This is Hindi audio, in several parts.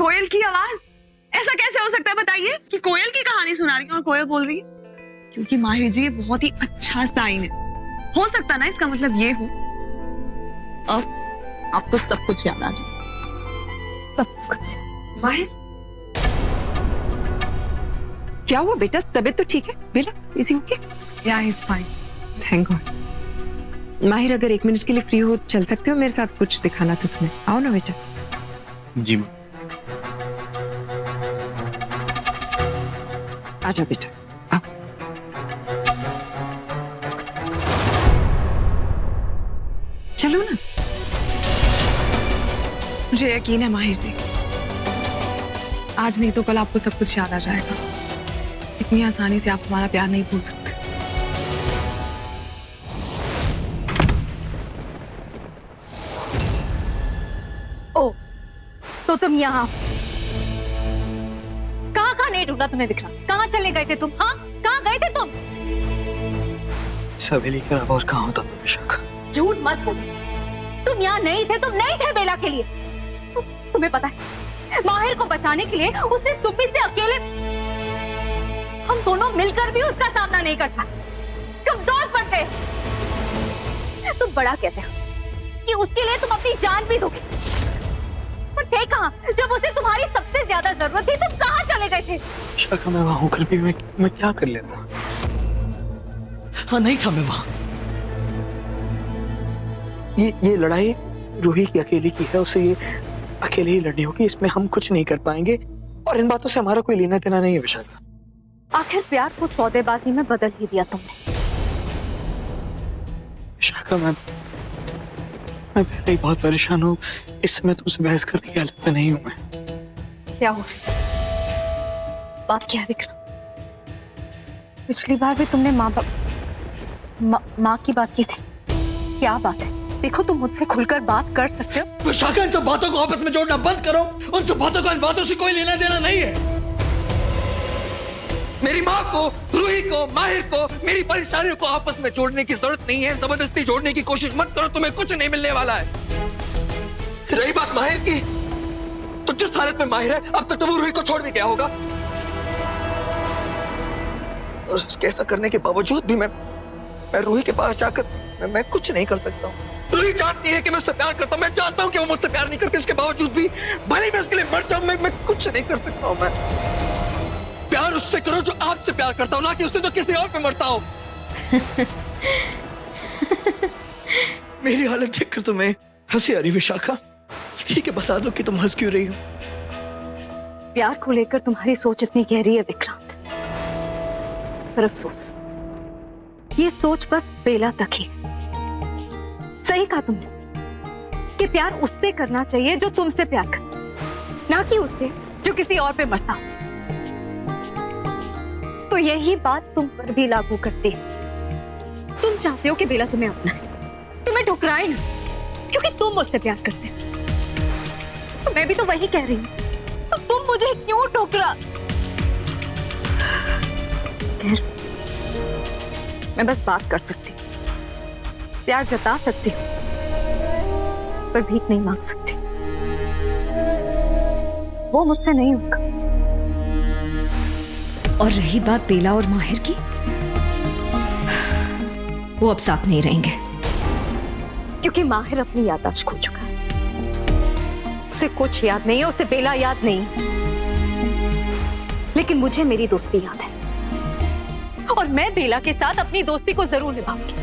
कोयल की आवाज, ऐसा कैसे हो सकता है बताइए कि कोयल की कहानी सुना रही है और कोयल बोल रही है? क्योंकि माहिर जी ये बहुत ही अच्छा साइन है। हो सकता ना इसका मतलब ये हो अब आपको सब कुछ याद आ जाए, सब कुछ। माहिर, क्या हुआ बेटा? तबीयत तो ठीक है? बेला इजी हो गया? या इज फाइन, थैंक गॉड। माहिर, अगर 1 मिनट के लिए फ्री हो चल सकते हो मेरे साथ? कुछ दिखाना तो तुम्हें। आओ ना बेटा। जी माँ। आ जाओ बेटा, आओ। चलो ना। मुझे यकीन है माहिर जी, आज नहीं तो कल आपको सब कुछ याद आ जाएगा। इतनी आसानी से आप हमारा प्यार नहीं भूल सकते। ओ, तो तुम यहाँ कहाँ नहीं ढूंढा तुम्हें विक्रम? कहाँ चले गए थे तुम? हाँ, कहाँ गए थे तुम? सवेली के अलावा और कहाँ होता मैं विशाखा? झूठ मत बोलो, तुम यहाँ नहीं थे, तुम नहीं थे बेला के लिए। तुम्हें पता है माहिर को बचाने के लिए उसने सुप्पी से अकेले, हम दोनों मिलकर भी उसका सामना नहीं कर पाए, कमजोर पड़ते। तुम बड़ा कहते हो कि उसके लिए तुम अपनी जान भी दोगे, पर थे कहाँ जब उसे तुम्हारी सबसे ज्यादा जरूरत थी? तुम कहाँ चले गए थे? विशाखा, मैं वहां होकर भी मैं क्या कर लेता? हाँ, नहीं था मैं वहां। ये लड़ाई रूही की अकेली की है, उसे ये अकेले ही लड़नी होगी, इसमें हम कुछ नहीं कर पाएंगे और इन बातों से हमारा कोई लेना देना नहीं है विशाखा। आखिर प्यार को सौदेबाजी में बदल ही दिया तुमने। विशाखा, मैं पहले ही बहुत परेशान हूँ, इस समय तुमसे बहस करने की हालत में नहीं हूँ मैं। क्या हो बात क्या है विक्रम? पिछली बार भी तुमने माँ की बात की थी। क्या बात है? देखो तुम मुझसे खुलकर बात कर सकते हो। विशाखा, इन सब बातों को आपस में जोड़ना बंद करो। उन सब बातों का इन बातों से कोई लेना देना नहीं है। मेरी माँ को, रूही को, माहिर को, मेरी परेशानियों को आपस में जोड़ने की जरूरत नहीं है। जबरदस्ती जोड़ने की कोशिश मत करो, तुम्हें कुछ नहीं मिलने वाला है। रही बात माहिर की, तो जिस हालत में माहिर है अब तक तो वो रूही को छोड़ भी गया होगा, और उसके ऐसा करने के बावजूद भी मैं रूही के पास जाकर मैं कुछ नहीं कर सकता हूँ। रूही जानती है कि मैं उससे प्यार करता हूँ, मैं जानता हूँ कि वो मुझसे प्यार नहीं करती, इसके बावजूद भी भले ही मैं उसके लिए मर जाऊं, मैं कुछ नहीं कर सकता हूँ। मैं प्यार उससे करो जो आपसे प्यार करता हूँ, ना कि उससे जो किसी और पे मरता हो। मेरी हालत देखकर तुम्हें हंसी आ रही विशाखा? ठीक है, बता दो कि तुम हंस क्यों रही हो। प्यार को लेकर तुम्हारी सोच इतनी गहरी है विक्रांत, पर अफसोस ये सोच बस बेला तक ही। सही कहा तुमने कि प्यार उससे करना चाहिए जो तुमसे प्यार करे, ना कि उससे जो किसी और पे मरता हो। तो यही बात तुम पर भी लागू करती है। तुम चाहते हो कि बेला तुम्हें अपनाए, तुम्हें ठुकराए ना, क्योंकि तुम मुझसे प्यार करते हो। तो मैं भी तो वही कह रही हूँ, तो तुम मुझे क्यों ठुकरा? खैर, मैं बस बात कर सकती हूँ, प्यार जता सकती हूँ, पर भीख नहीं मांग सकती। वो मुझसे नहीं होगा। और रही बात बेला और माहिर की, वो अब साथ नहीं रहेंगे, क्योंकि माहिर अपनी याददाश्त खो चुका है। उसे कुछ याद नहीं है, उसे बेला याद नहीं, लेकिन मुझे मेरी दोस्ती याद है, और मैं बेला के साथ अपनी दोस्ती को जरूर निभाऊंगी।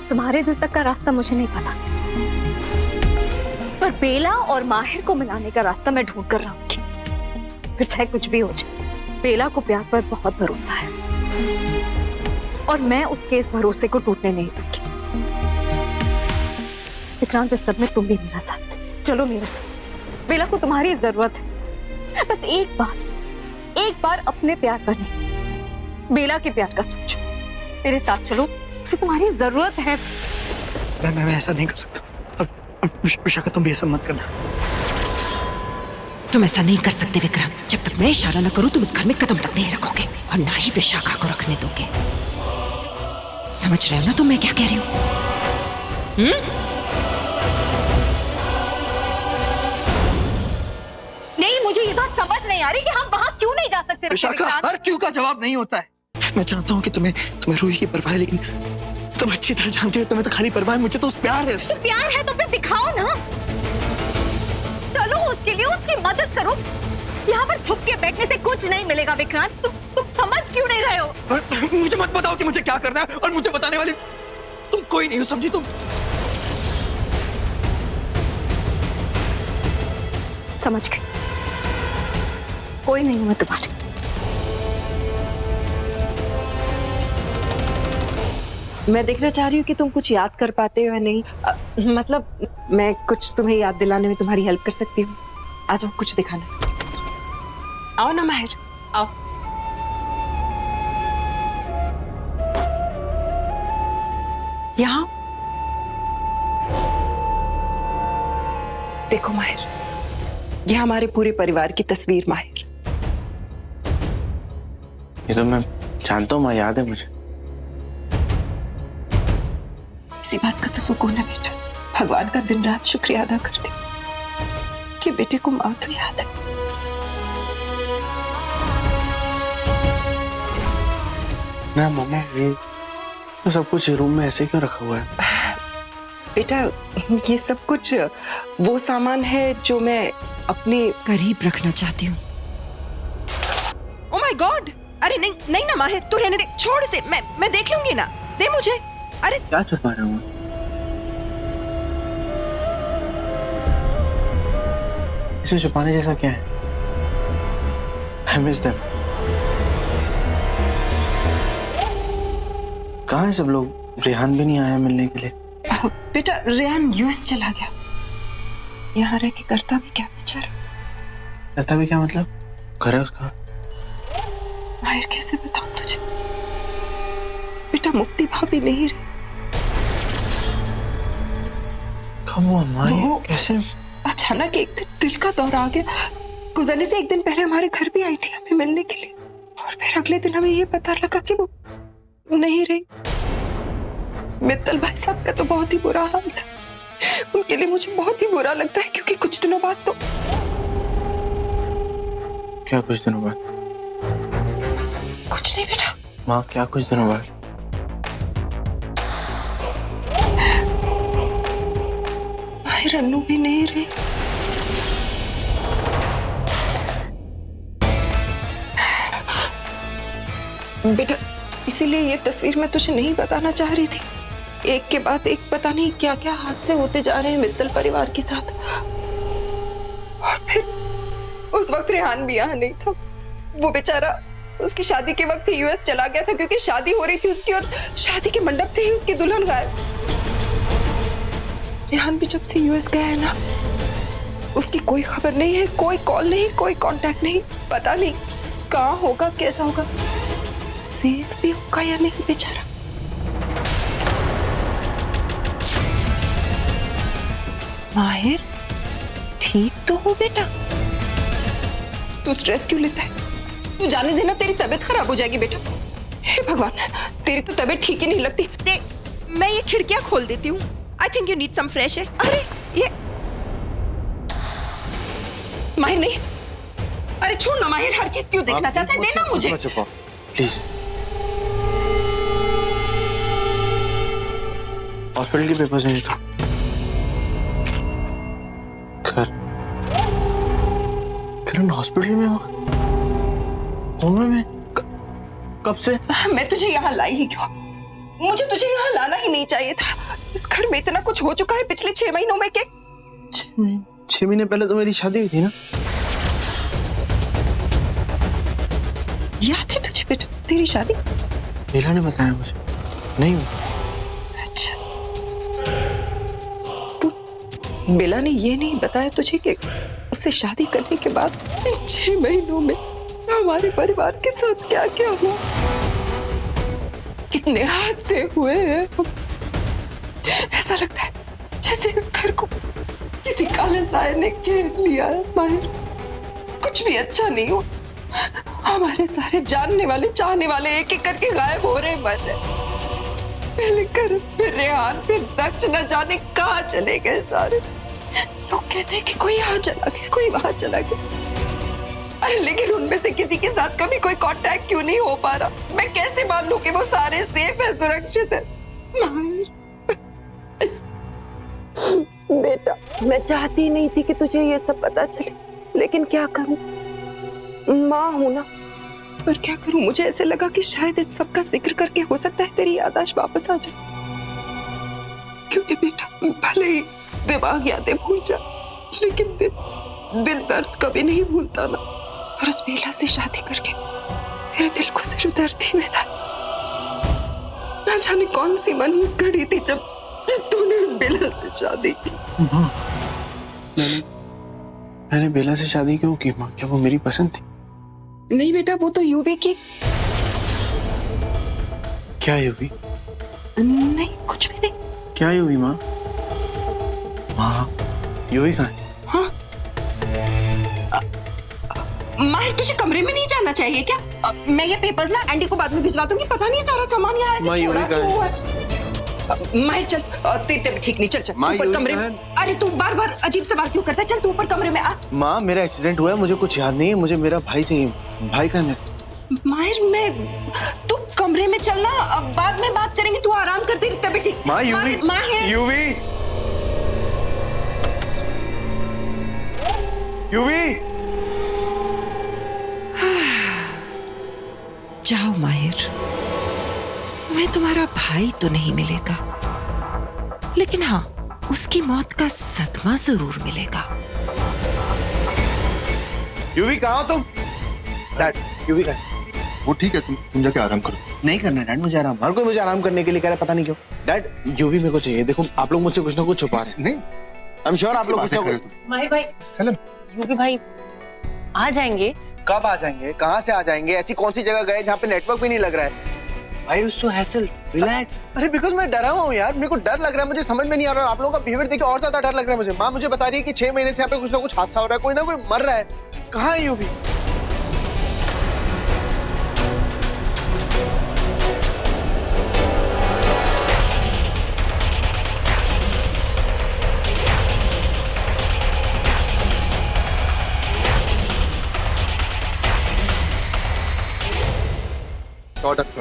तुम्हारे दिल तक का रास्ता मुझे नहीं पता, पर बेला और माहिर को मिलाने का रास्ता मैं ढूंढ कर रहूंगी। फिर चाहे कुछ भी हो जाए, बेला को प्यार पर बहुत भरोसा है, और मैं उसके इस भरोसे को टूटने नहीं दूंगी। विक्रांत, इस सब में तुम भी मेरा साथ दो। चलो मेरे साथ, बेला को तुम्हारी जरूरत है। बस एक बार अपने प्यार पर नहीं, बेला के प्यार का सोचो। मेरे साथ चलो, उसे तुम्हारी जरूरत है। मैं ऐसा नहीं कर सकता। और विशाखा, तुम भी ऐसा मत करना। तुम ऐसा नहीं कर सकते विक्रांत। जब तक मैं इशारा न करूं तुम इस घर में कदम तक नहीं रखोगे, और ना ही विशाखा को रखने दोगे। समझ रहे हो ना तुम मैं क्या कह रही हूँ? नहीं, मुझे ये बात समझ नहीं आ रही कि हम वहाँ क्यों नहीं जा सकते? विशाखा, हर क्यों का जवाब नहीं होता है। मैं जानता हूँ कि तुम्हें रूही की परवाह है, लेकिन तुम अच्छी तरह जानती हो तुम्हें तो खाली परवाह है, मुझे तो उस प्यार है उससे। तो प्यार है तो फिर दिखाओ ना, चलो उसके लिए उसकी मदद करो। यहाँ पर छुप के बैठने से कुछ नहीं मिलेगा विक्रांत। तुम समझ क्यों नहीं रहे हो? और मुझे मत बताओ कि मुझे क्या करना है, और मुझे बताने वाली तुम कोई नहीं हो, समझी तुम? समझ गए, कोई नहीं हूं मैं तुम्हारी। मैं देखना चाह रही हूँ कि तुम कुछ याद कर पाते हो या नहीं। मतलब मैं कुछ तुम्हें याद दिलाने में तुम्हारी हेल्प कर सकती हूँ। आ जाओ, कुछ दिखाना। आओ ना माहिर, आओ। यहाँ देखो माहिर, ये हमारे पूरे परिवार की तस्वीर। माहिर, ये तो मैं जानता हूँ माँ, याद है मुझे। इसी बात का तो सुकून है बेटा। भगवान का दिन रात शुक्रिया अदा करती हूँ कि बेटे को माँ तो याद है। ना मम्मा, ये तो सब कुछ रूम में ऐसे क्यों रखा हुआ है? बेटा, ये सब कुछ वो सामान है जो मैं अपने करीब रखना चाहती हूँ। Oh my God! अरे नहीं नहीं ना माहिर, तू रहने दे, छोड़ इसे। मैं देख लूंगी ना, दे मुझे। अरे क्या छुपा रहा हूँ? इसे छुपाने जैसा क्या है? I miss them. कहाँ है सब लोग? रेहान भी नहीं आया मिलने के लिए। बेटा, रेहान यूएस चला गया। यहाँ रह के करता भी क्या बेचारा? करता भी क्या मतलब? घर है उसका? माहिर, कैसे बताऊं तुझे? बेटा, मुक्ति भाभी नहीं रही। कब हुआ माँ? वो कैसे? अचानक एक दिन दिल का दौरा आ गया। गुजरने से एक दिन पहले हमारे घर भी आई थी हमें मिलने के लिए, और फिर अगले दिन हमें ये पता लगा कि वो नहीं रही। मित्तल भाई साहब का तो बहुत ही बुरा हाल था। उनके लिए मुझे बहुत ही बुरा लगता है, क्योंकि कुछ दिनों बाद तो क्या कुछ दिनों बाद? कुछ नहीं बेटा। माँ, क्या कुछ दिनों बाद? माहिर, अन्नू भी नहीं रही। बेटा, इसीलिए ये तस्वीर मैं तुझे नहीं बताना चाह रही थी। एक के बाद एक पता नहीं क्या क्या हादसे होते जा रहे हैं मित्तल परिवार के साथ। और फिर उस वक्त रेहान भी यहाँ नहीं था। वो बेचारा उसकी शादी के वक्त ही यूएस चला गया था, क्योंकि शादी हो रही थी उसकी, और शादी के मंडप से ही उसकी दुल्हन गायब। रेहान भी जब से यूएस गया है ना, उसकी कोई खबर नहीं है, कोई कॉल नहीं, कोई कांटेक्ट नहीं। पता नहीं कहाँ होगा, कैसा होगा, सेफ भी होगा या नहीं बेचारा। माहिर, ठीक तो हो बेटा? तू स्ट्रेस क्यों लेता है? तू जाने देना, तेरी तबीयत खराब हो जाएगी बेटा। हे भगवान, तेरी तो तबीयत ठीक ही नहीं लगती। मैं ये खिड़कियां खोल देती हूँ। I think you need some fresh air. अरे ये माहिर, नहीं, अरे छोड़ ना माहिर, हर चीज क्यों देखना चाहता है? देना मुझे प्लीज। हॉस्पिटल के पेपर्स हैं तो। करण हॉस्पिटल में हो? कोमा में? कब से? मैं तुझे यहाँ लाई ही क्यों? मुझे तुझे यहाँ लाना ही नहीं चाहिए था। इस घर में इतना कुछ हो चुका है पिछले 6 महीनों में के। 6 महीने पहले तो मेरी शादी हुई थी ना? याद है तुझे बेटा तेरी शादी? बेला ने बताया मुझे। नहीं हुई। अच्छा, तो बेला ने ये नहीं बताया तुझे कि उससे शादी करने के बाद 6 महीनों में हमारे परिवार के साथ क्या क्या हुआ, कितने हादसे हुए हैं। ऐसा लगता है जैसे इस घर को किसी काले साए ने घेर लिया है। माहिर, कुछ भी अच्छा नहीं हो। हमारे सारे जानने वाले, चाहने वाले एक एक करके गायब हो रहे, मर रहे। पहले कर, फिर रेहान, फिर दक्ष, न जाने कहाँ चले गए सारे। लोग कहते हैं कि कोई यहाँ चला गया, कोई वहां चला गया। अरे लेकिन उनमें से किसी के साथ कभी कोई कांटेक्ट क्यों नहीं हो पा रहा? मैं कैसे मान लूं कि वो सारे सेफ है, सुरक्षित है? बेटा, मैं चाहती नहीं थी कि तुझे ये सब पता चले, लेकिन क्या करूं, माँ हूं ना। पर क्या करूं, मुझे ऐसे लगा कि शायद इन सब का जिक्र करके हो सकता है तेरी याददाश्त वापस आ जाए। क्योंकि बेटा, भले ही दिमाग यादें भूल जा, लेकिन दिल दर्द कभी नहीं भूलता ना। और उस बेला से शादी करके मेरे दिल को सिर्फ दर्द ही मिला। ना जाने कौन सी मनहूस घड़ी थी जब तूने उस बेला से शादी की। माँ, मैंने बेला से शादी क्यों की माँ? क्या वो मेरी पसंद थी? नहीं बेटा, वो तो यूवी की। क्या यूवी? नहीं, कुछ भी नहीं। क्या यूवी माँ? माँ, यूवी कहाँ है? हाँ, माहिर, तुझे कमरे में नहीं जाना चाहिए क्या? मैं ये पेपर्स ना एंडी को बाद में भिजवा दूंगी। पता नहीं सारा सामान यहाँ ऐसे छोड़ा क्यों है। माहिर चल, तेरे ठीक नहीं, चल ऊपर कमरे में। अरे तू बार बार अजीब सवाल क्यों करता है? चल तू ऊपर कमरे में आ। माँ, मेरा एक्सीडेंट हुआ है, मुझे कुछ याद नहीं है, मुझे मेरा भाई चाहिए। भाई कहाँ है? माहिर, तू कमरे में चलना, अब बाद में बात करेंगे, तू आराम कर, तेरी तबीयत ठीक। माँ, यूवी, माहिर, यूवी, यूवी। जाओ माहिर, मैं तुम्हारा भाई तो नहीं मिलेगा, लेकिन हाँ, उसकी मौत का सदमा जरूर मिलेगा। यूवी कहाँ हो तुम? डैड, यूवी कहाँ है? वो ठीक है, तुम जाके आराम करो। नहीं करना डैड, मुझे आराम, हर कोई मुझे आराम करने के लिए कह रहा है, पता नहीं क्यों। डैड, यूवी मेरे को चाहिए। देखो, आप लोग मुझसे कुछ ना कुछ छुपा रहे हैं। नहीं, आई एम श्योर आप लोग कुछ ना कुछ। माहिर भाई, चलो। यूवी भाई आ जाएंगे। कब आ जाएंगे? कहाँ से आ जाएंगे? ऐसी कौन सी जगह गए जहाँ पे नेटवर्क भी नहीं लग रहा है? Why are you so hassle? Relax. अरे बिकॉज मैं डरा हुआ हूँ यार, मेरे को डर लग रहा है, मुझे समझ में नहीं आ रहा। आप लोगों का बिहेवियर देख के और ज्यादा डर लग रहा है मुझे। माँ मुझे बता रही है कि 6 महीने से यहाँ पे कुछ ना कुछ हादसा हो रहा है, कोई ना कोई मर रहा है। कहाँ है यूवी?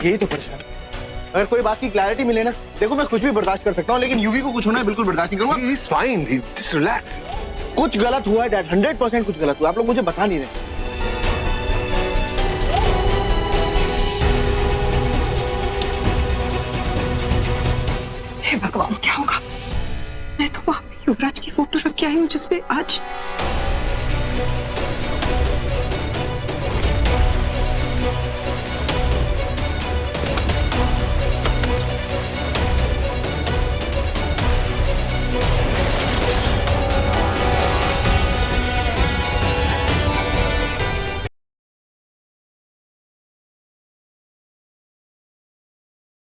यही तो परेशान। अगर कोई बात की क्लैरिटी मिले ना, देखो मैं कुछ भी बर्दाश्त कर सकता हूँ, लेकिन यूवी को कुछ होना है बिल्कुल बर्दाश्त नहीं करूंगा। He's fine. Just relax. कुछ गलत हुआ है डैड, 100% कुछ गलत हुआ। आप लोग मुझे बता नहीं रहे। हे भगवान, क्या होगा? मैं तो वहां पे युवराज की फोटो रख के आई हूँ जिसपे आज